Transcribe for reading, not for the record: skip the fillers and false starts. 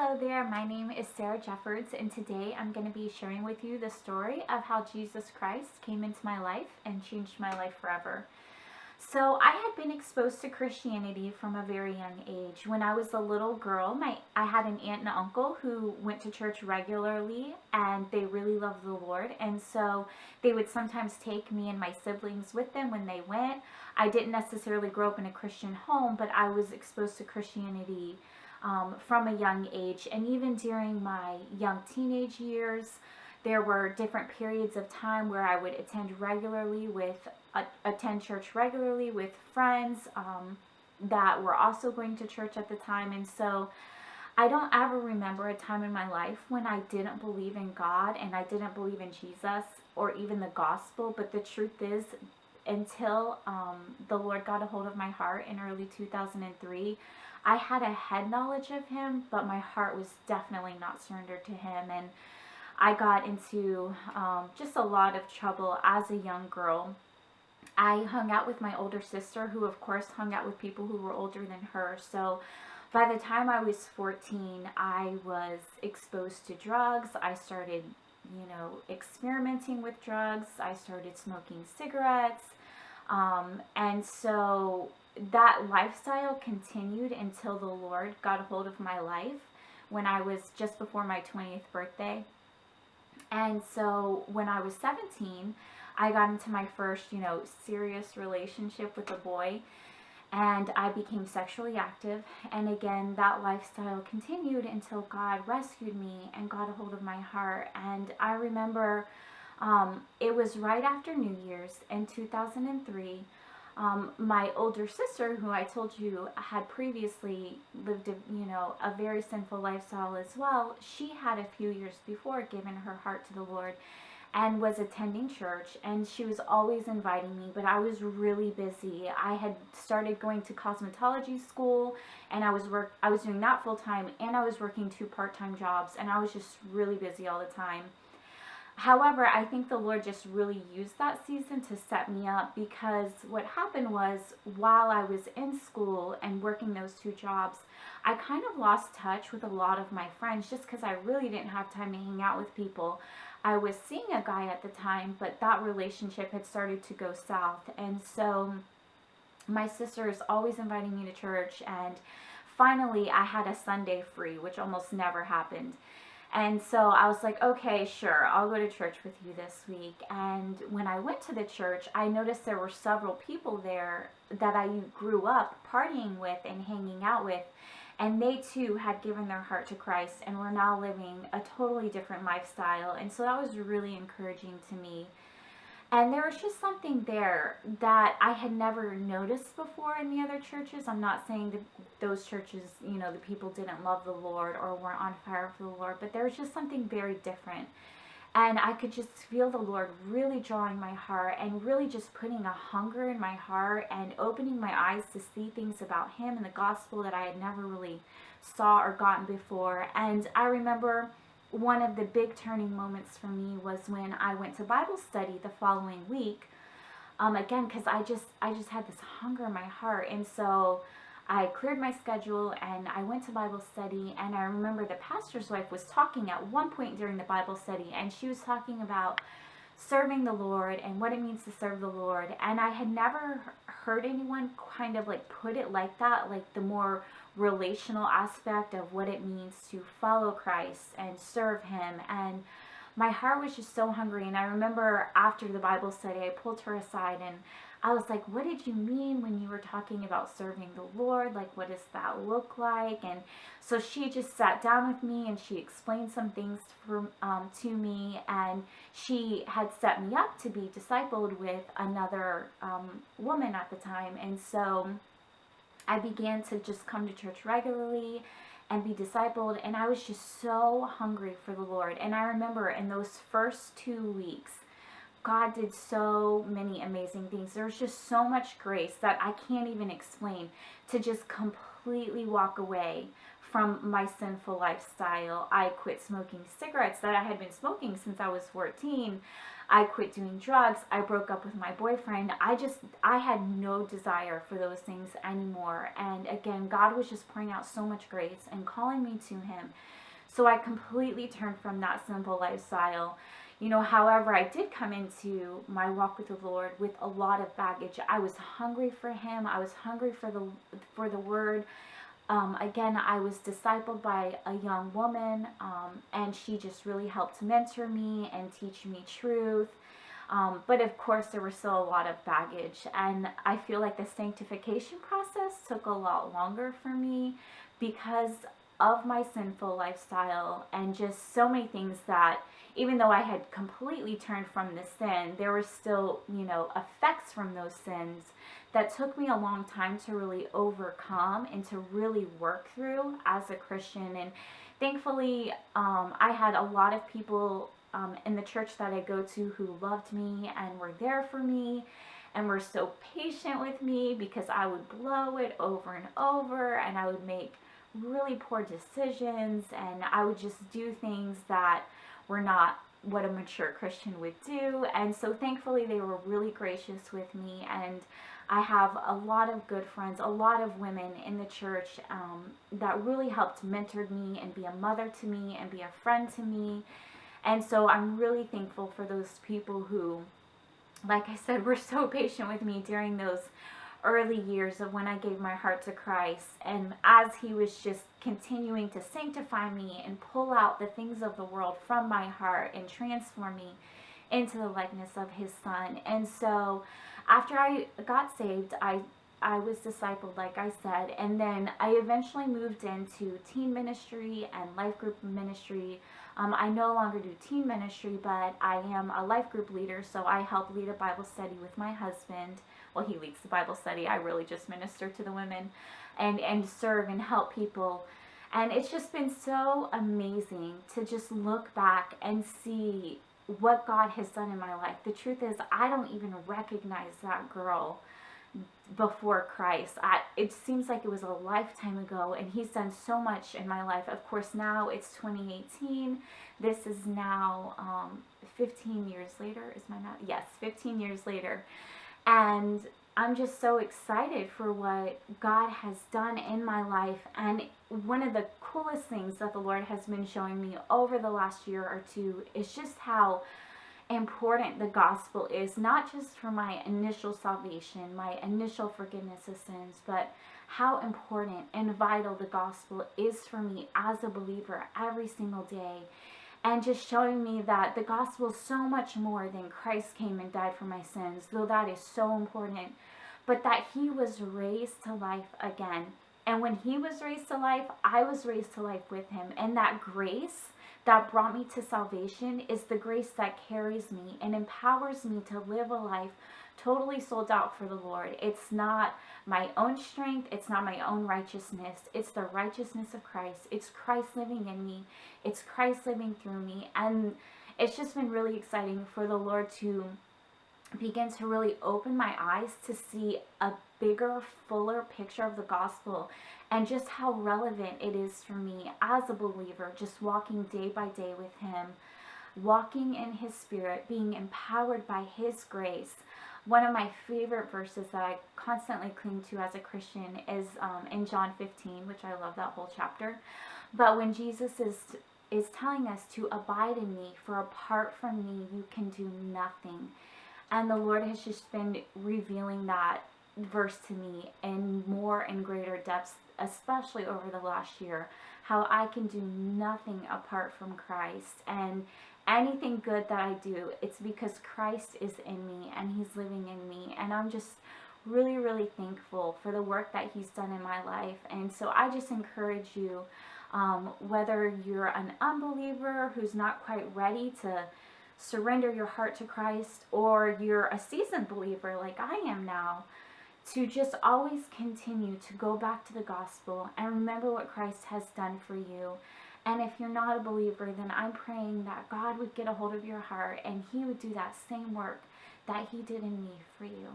Hello there, my name is Sarah Jeffords, and today I'm going to be sharing with you the story of how Jesus Christ came into my life and changed my life forever. So I had been exposed to Christianity from a very young age. When I was a little girl, I had an aunt and uncle who went to church regularly, and they really loved the Lord, and so they would sometimes take me and my siblings with them when they went. I didn't necessarily grow up in a Christian home, but I was exposed to Christianity from a young age. And even during my young teenage years, there were different periods of time where I would attend church regularly with friends that were also going to church at the time. And so I don't ever remember a time in my life when I didn't believe in God and I didn't believe in Jesus or even the gospel. But the truth is, until the Lord got a hold of my heart in early 2003, I had a head knowledge of Him, but my heart was definitely not surrendered to Him. And I got into just a lot of trouble as a young girl. I hung out with my older sister, who of course hung out with people who were older than her. So by the time I was 14, I was exposed to drugs. I started, experimenting with drugs. I started smoking cigarettes. And so that lifestyle continued until the Lord got a hold of my life when I was just before my 20th birthday. And so when I was 17, I got into my first, serious relationship with a boy, and I became sexually active. And again, that lifestyle continued until God rescued me and got a hold of my heart. And I remember it was right after New Year's in 2003. My older sister, who I told you had previously lived a very sinful lifestyle as well, she had a few years before given her heart to the Lord and was attending church, and she was always inviting me, but I was really busy. I had started going to cosmetology school, and I was doing that full time, and I was working 2 part-time jobs, and I was just really busy all the time. However, I think the Lord just really used that season to set me up, because what happened was, while I was in school and working those 2 jobs, I kind of lost touch with a lot of my friends just because I really didn't have time to hang out with people. I was seeing a guy at the time, but that relationship had started to go south. And so my sister is always inviting me to church, and finally I had a Sunday free, which almost never happened. And so I was like, okay, sure, I'll go to church with you this week. And when I went to the church, I noticed there were several people there that I grew up partying with and hanging out with. And they too had given their heart to Christ and were now living a totally different lifestyle. And so that was really encouraging to me. And there was just something there that I had never noticed before in the other churches. I'm not saying that those churches, the people didn't love the Lord or weren't on fire for the Lord, but there was just something very different. And I could just feel the Lord really drawing my heart and really just putting a hunger in my heart and opening my eyes to see things about Him and the gospel that I had never really saw or gotten before. And I remember one of the big turning moments for me was when I went to Bible study the following week. Again, because I just had this hunger in my heart. And so I cleared my schedule and I went to Bible study, and I remember the pastor's wife was talking at one point during the Bible study, and she was talking about serving the Lord and what it means to serve the Lord. And I had never heard anyone kind of like put it like that, like the more relational aspect of what it means to follow Christ and serve Him. And my heart was just so hungry. And I remember after the Bible study, I pulled her aside and I was like, what did you mean when you were talking about serving the Lord? Like, what does that look like? And so she just sat down with me and she explained some things to me. And she had set me up to be discipled with another woman at the time. And so I began to just come to church regularly and be discipled. And I was just so hungry for the Lord. And I remember in those first 2 weeks, God did so many amazing things. There's just so much grace that I can't even explain to just completely completely walk away from my sinful lifestyle. I quit smoking cigarettes that I had been smoking since I was 14. I quit doing drugs. I broke up with my boyfriend. I had no desire for those things anymore. And again, God was just pouring out so much grace and calling me to Him. So I completely turned from that sinful lifestyle. However, I did come into my walk with the Lord with a lot of baggage. I was hungry for Him. I was hungry for the Word. Again, I was discipled by a young woman, and she just really helped mentor me and teach me truth. But of course, there was still a lot of baggage, and I feel like the sanctification process took a lot longer for me because of my sinful lifestyle and just so many things that, even though I had completely turned from the sin, there were still, effects from those sins that took me a long time to really overcome and to really work through as a Christian. And thankfully, I had a lot of people in the church that I go to who loved me and were there for me and were so patient with me, because I would blow it over and over, and I would make really poor decisions, and I would just do things that were not what a mature Christian would do. And so thankfully they were really gracious with me, and I have a lot of good friends, a lot of women in the church that really helped mentor me and be a mother to me and be a friend to me. And so I'm really thankful for those people who, like I said, were so patient with me during those early years of when I gave my heart to Christ, and as He was just continuing to sanctify me and pull out the things of the world from my heart and transform me into the likeness of His Son. And so after I got saved, I was discipled, like I said, and then I eventually moved into teen ministry and life group ministry. I no longer do teen ministry, but I am a life group leader, so I help lead a Bible study with my husband. Well, he leads the Bible study. I really just minister to the women and serve and help people. And it's just been so amazing to just look back and see what God has done in my life. The truth is, I don't even recognize that girl before Christ. It seems like it was a lifetime ago, and He's done so much in my life. Of course, now it's 2018. This is now 15 years later. Is my math? Yes, 15 years later. And I'm just so excited for what God has done in my life. And one of the coolest things that the Lord has been showing me over the last year or two is just how important the gospel is, not just for my initial salvation, my initial forgiveness of sins, but how important and vital the gospel is for me as a believer every single day. And just showing me that the gospel is so much more than Christ came and died for my sins, though that is so important, but that He was raised to life again. And when He was raised to life, I was raised to life with Him. And that grace that brought me to salvation is the grace that carries me and empowers me to live a life totally sold out for the Lord. It's not my own strength. It's not my own righteousness. It's the righteousness of Christ. It's Christ living in me. It's Christ living through me. And it's just been really exciting for the Lord to begin to really open my eyes to see a bigger, fuller picture of the gospel and just how relevant it is for me as a believer, just walking day by day with Him, walking in His Spirit, being empowered by His grace. One of my favorite verses that I constantly cling to as a Christian is in John 15, which I love that whole chapter. But when Jesus is telling us to abide in me, for apart from me, you can do nothing. And the Lord has just been revealing that verse to me in more and greater depths, especially over the last year, how I can do nothing apart from Christ. And anything good that I do, it's because Christ is in me and He's living in me. And I'm just really, really thankful for the work that He's done in my life. And so I just encourage you, whether you're an unbeliever who's not quite ready to surrender your heart to Christ, or you're a seasoned believer like I am now, to just always continue to go back to the gospel and remember what Christ has done for you. And if you're not a believer, then I'm praying that God would get a hold of your heart and He would do that same work that He did in me for you.